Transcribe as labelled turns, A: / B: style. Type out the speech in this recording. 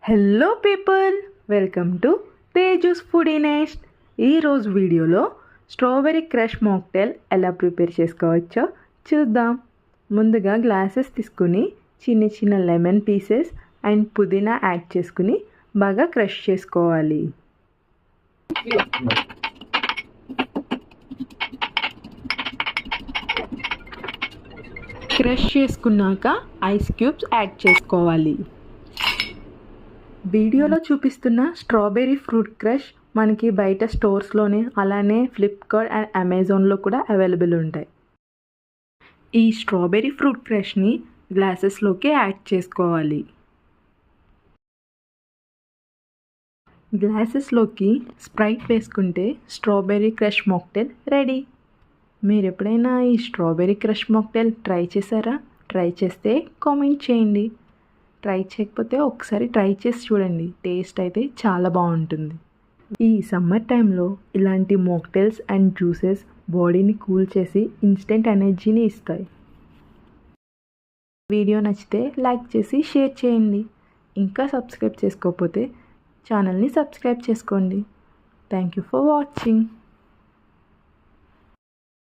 A: Hello people, welcome to Tejas foodie nest. ఈరోజు వీడియోలో strawberry crush mocktail ఎలా ప్రిపేర్ చేసుకోవచ్చో చూద్దాం. ముందుగా గ్లాసెస్ తీసుకుని చిన్న చిన్న లెమన్ పీసెస్ అండ్ పుదీనా యాడ్ చేసుకుని బాగా క్రష్ చేసుకోవాలి. క్రష్ చేసుకున్నాక ఐస్ క్యూబ్స్ యాడ్ చేసుకోవాలి. వీడియోలో చూపిస్తున్న స్ట్రాబెర్రీ ఫ్రూట్ క్రష్ మనకి బయట స్టోర్స్లోనే అలానే ఫ్లిప్కార్ట్ అండ్ అమెజాన్లో కూడా అవైలబుల్ ఉంటాయి. ఈ స్ట్రాబెర్రీ ఫ్రూట్ క్రష్ని గ్లాసెస్లోకి యాడ్ చేసుకోవాలి. గ్లాసెస్లోకి స్ప్రైట్ వేసుకుంటే స్ట్రాబెర్రీ క్రష్ మాక్టైల్ రెడీ. మీరు ఎప్పుడైనా ఈ స్ట్రాబెర్రీ క్రష్ మాక్టైల్ ట్రై చేశారా? ట్రై చేస్తే కామెంట్ చేయండి. ట్రై చేయకపోతే ఒకసారి ట్రై చేసి చూడండి, టేస్ట్ అయితే చాలా బాగుంటుంది. ఈ సమ్మర్ టైంలో ఇలాంటి మాక్టైల్స్ అండ్ జ్యూసెస్ బాడీని కూల్ చేసి ఇన్స్టెంట్ ఎనర్జీని ఇస్తాయి. వీడియో నచ్చితే లైక్ చేసి షేర్ చేయండి. ఇంకా సబ్స్క్రైబ్ చేసుకోకపోతే ఛానల్ని సబ్స్క్రైబ్ చేసుకోండి. Thank you for watching.